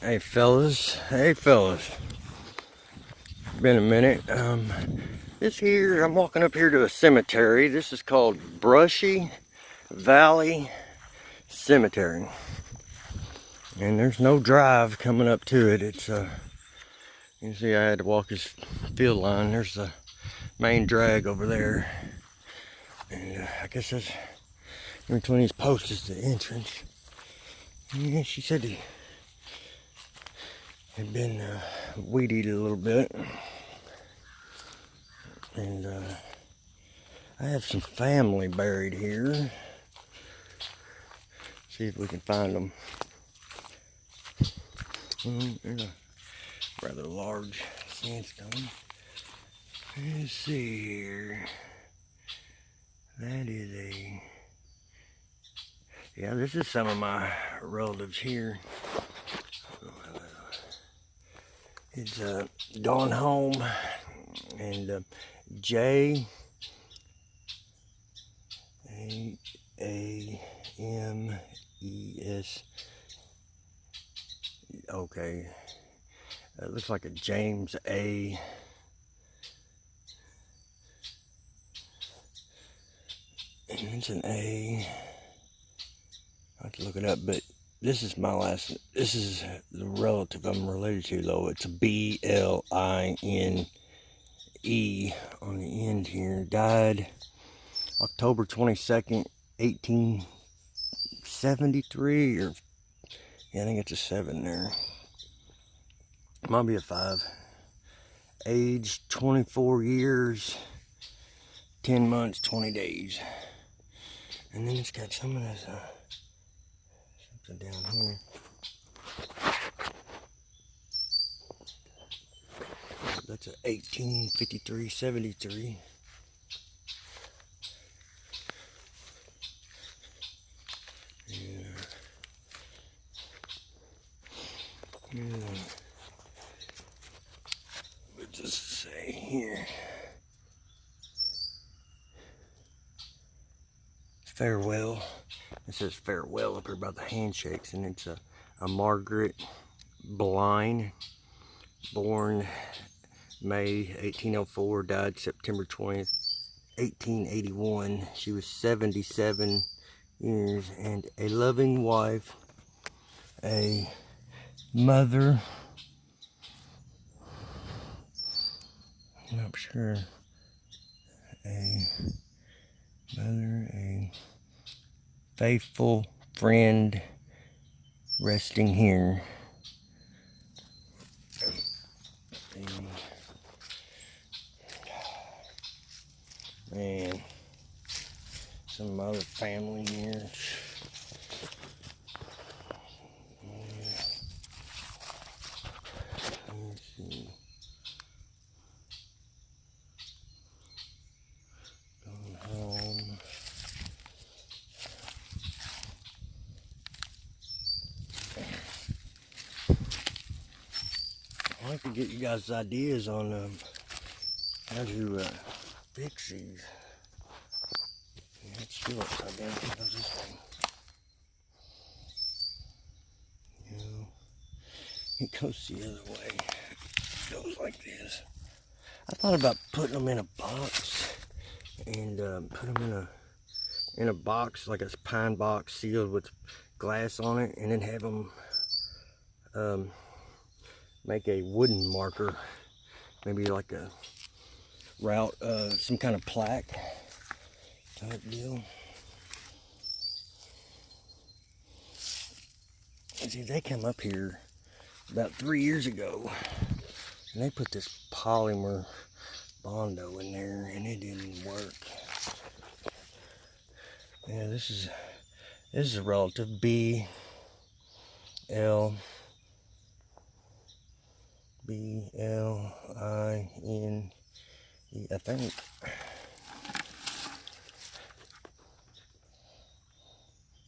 Hey fellas, been a minute. I'm walking up here to a cemetery. This is called Brushey Valley Cemetery. And there's no drive coming up to it. You see I had to walk this field line. There's the main drag over there. And I guess that's, in between these posts is the entrance. Yeah, she said he had been weed eated a little bit. And I have some family buried here. See if we can find them. There's a rather large sandstone. Let's see here. That is yeah, this is some of my relatives here. It's gone home, and J A M E S. Okay, it looks like a James A. And it's an A. I have to look it up, but this is my last. This is the relative I'm related to, though. It's a B-L-I-N-E on the end here. Died October 22nd, 1873, or yeah, I think it's a 7 there. Might be a 5. Age 24 years, 10 months, 20 days. And then it's got some of this something down here. That's a 1853-73. What does it say here? Farewell. It says farewell up here by the handshakes, and it's a Margaret Blind, born May 1804, died September 20th, 1881. She was 77 years, and a loving wife, a mother, I'm not sure, a mother, a faithful friend resting here. Man, some of my other family here. Let's see. Going home. I'd like to get you guys' ideas on how to fix these. Yeah, it's still upside down. It goes this way. You know, it goes the other way. It goes like this. I thought about putting them in a box and put them in a box, like a pine box sealed with glass on it, and then have them make a wooden marker, maybe like a route, some kind of plaque type deal. And see, they come up here about 3 years ago, and they put this polymer Bondo in there, and it didn't work. Yeah, this is a relative, B-L-I-N-E, I think.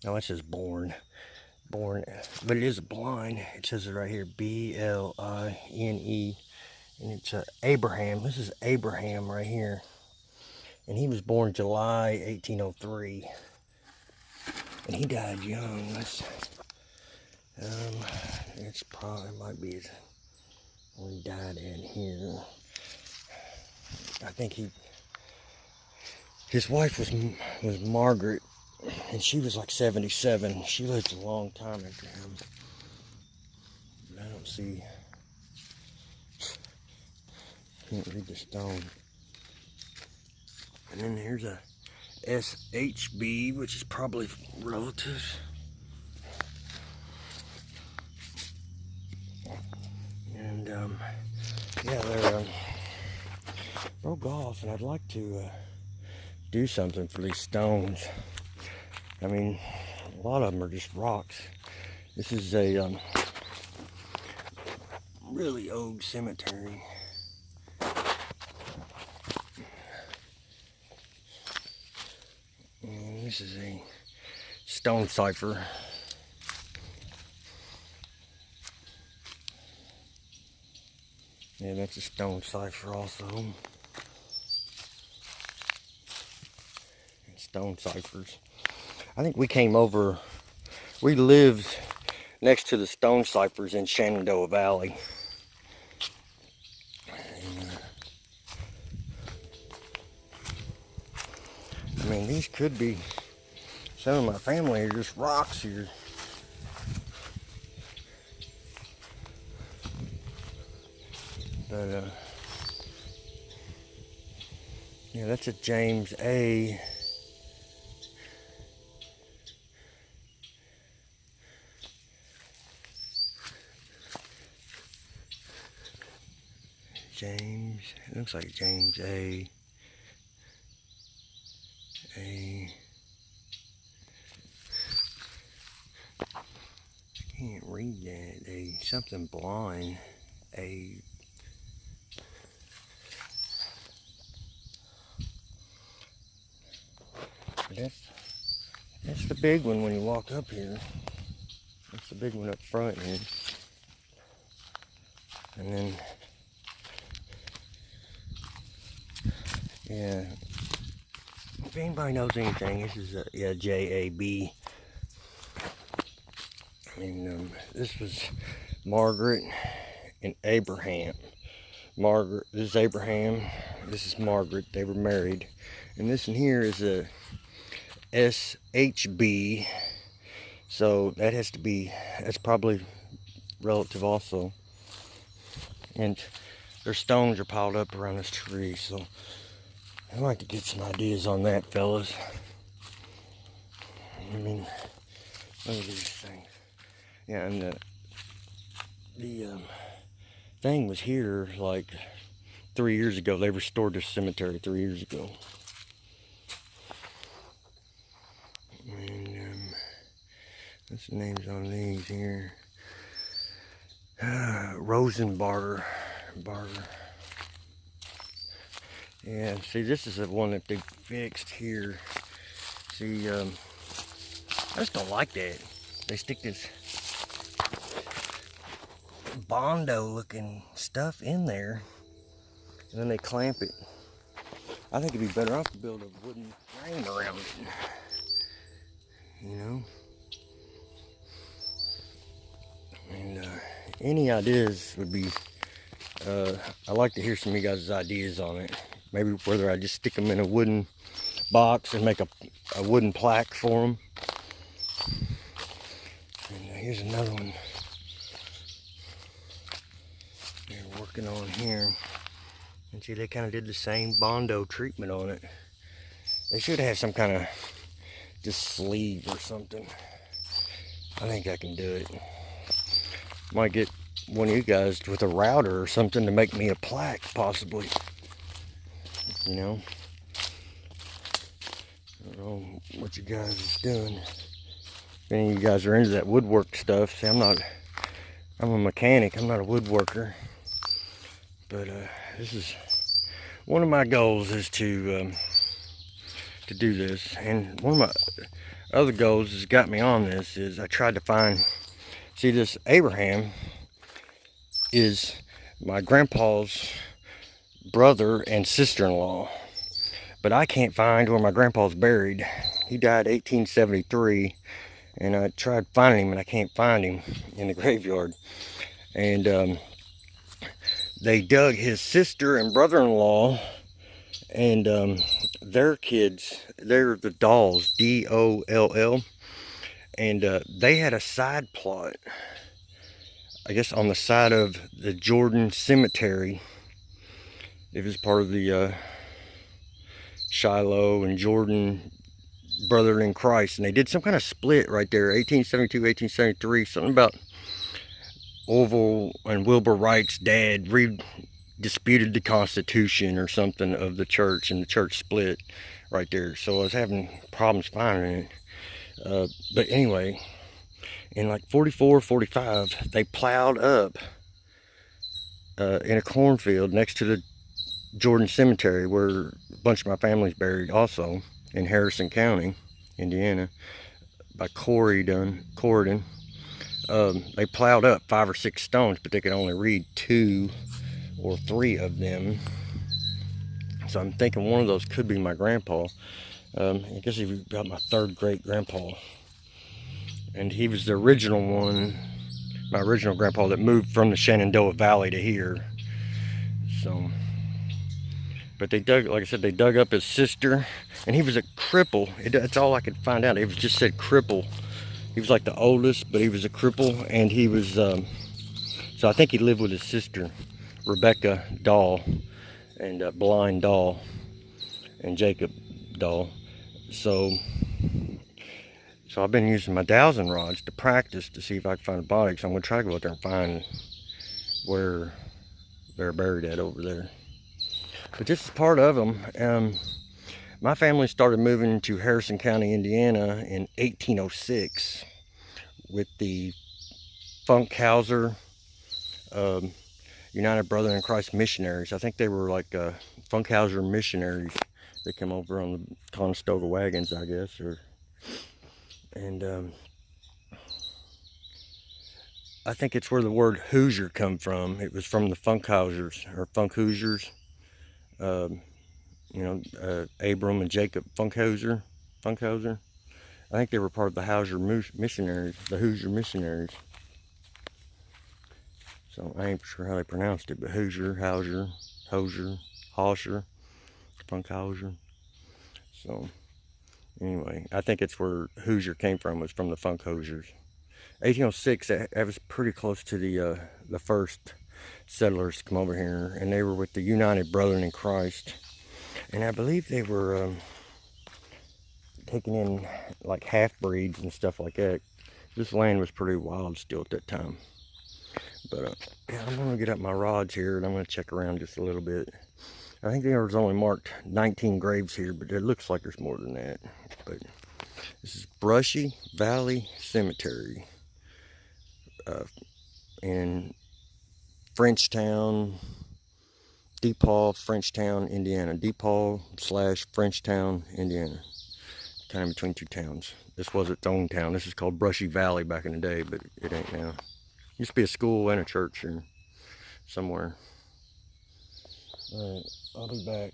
Oh, it says born, but it is blind. It says it right here, B-L-I-N-E, and it's Abraham. This is Abraham right here, and he was born July 1803, and he died young. Let's It's probably might be when he died in here. I think his wife was Margaret, and she was like 77. She lived a long time after him. I don't see. Can't read the stone. And then here's a SHB, which is probably relatives. And yeah, they're broke off, and I'd like to do something for these stones. I mean, a lot of them are just rocks. This is a really old cemetery. And this is a stone cipher. Yeah, that's a stone cipher also. And stone ciphers. I think we came over, we lived next to the stone ciphers in Shenandoah Valley. I mean, these could be, some of my family are just rocks here. But, yeah, that's a James A. James, it looks like James A. I can't read that. A something blind. That's the big one when you walk up here. That's the big one up front here. And then, yeah. If anybody knows anything, this is a JAB. And this was Margaret and Abraham. Margaret, this is Abraham, this is Margaret, they were married. And this in here is a SHB, so that has to be, that's probably relative also. And their stones are piled up around this tree, so I'd like to get some ideas on that, fellas. I mean, look at these things. Yeah, and the thing was here like 3 years ago. They restored this cemetery 3 years ago. And what's the names on these here? Rosenbarger. Yeah, see, this is the one that they fixed here. See, I just don't like that. They stick this Bondo looking stuff in there, and then they clamp it. I think it'd be better off to build a wooden frame around it. You know? And any ideas would be, I'd like to hear some of you guys' ideas on it. Maybe whether I just stick them in a wooden box and make a wooden plaque for them. And here's another one they're working on here. And see, they kind of did the same Bondo treatment on it. They should have some kind of just sleeve or something. I think I can do it. Might get one of you guys with a router or something to make me a plaque, possibly. You know? I don't know what you guys are doing. If any of you guys are into that woodwork stuff, see, I'm a mechanic, I'm not a woodworker. But this is one of my goals, is to do this. And one of my other goals that's got me on this is I tried to find, see, this Abraham is my grandpa's brother and sister-in-law, but I can't find where my grandpa's buried. He died 1873, And I tried finding him, and I can't find him in the graveyard. And they dug his sister and brother-in-law and their kids. They're the Dolls, D-O-L-L. And they had a side plot, I guess, on the side of the Jordan Cemetery. It was part of the Shiloh and Jordan Brother in Christ. And they did some kind of split right there, 1872, 1873, something about Orville and Wilbur Wright's dad disputed the Constitution or something of the church, and the church split right there. So I was having problems finding it. But anyway, in like 44, 45, they plowed up in a cornfield next to the Jordan Cemetery, where a bunch of my family's buried, also in Harrison County, Indiana, by Corydon. They plowed up 5 or 6 stones, but they could only read 2 or 3 of them. So I'm thinking one of those could be my grandpa. I guess he was about my 3rd great grandpa. And he was the original one, my original grandpa, that moved from the Shenandoah Valley to here. So, but they dug, like I said, they dug up his sister, and he was a cripple. That's all I could find out. It just said cripple. He was like the oldest, but he was a cripple, and he was, so I think he lived with his sister, Rebecca Dahl, and Blind Dahl, and Jacob Dahl. So I've been using my dowsing rods to practice to see if I can find a body. So I'm going to try to go out there and find where they're buried at over there. But this is part of them. My family started moving to Harrison County, Indiana in 1806 with the Funkhauser United Brother in Christ missionaries. I think they were like Funkhauser missionaries. They came over on the Conestoga wagons, I guess. And I think it's where the word Hoosier come from. It was from the Funkhausers, or Funkhoosiers. Abram and Jacob Funkhauser. I think they were part of the Hauser missionaries, the Hoosier missionaries. So I ain't sure how they pronounced it, but Hoosier, Hauser, Hosher, Funkhauser. So anyway, I think it's where Hoosier came from, was from the Funkhoosers. 1806, that was pretty close to the first settlers to come over here, and they were with the United Brethren in Christ. And I believe they were taking in like half-breeds and stuff like that. This land was pretty wild still at that time. But yeah, I'm going to get up my rods here, and I'm going to check around just a little bit. I think there was only marked 19 graves here, but it looks like there's more than that. But this is Brushey Valley Cemetery in Frenchtown, DePaul, Frenchtown, Indiana. DePaul/Frenchtown, Indiana. Kind of between 2 towns. This was its own town. This is called Brushey Valley back in the day, but it ain't now. Used to be a school and a church here somewhere. Alright, I'll be back.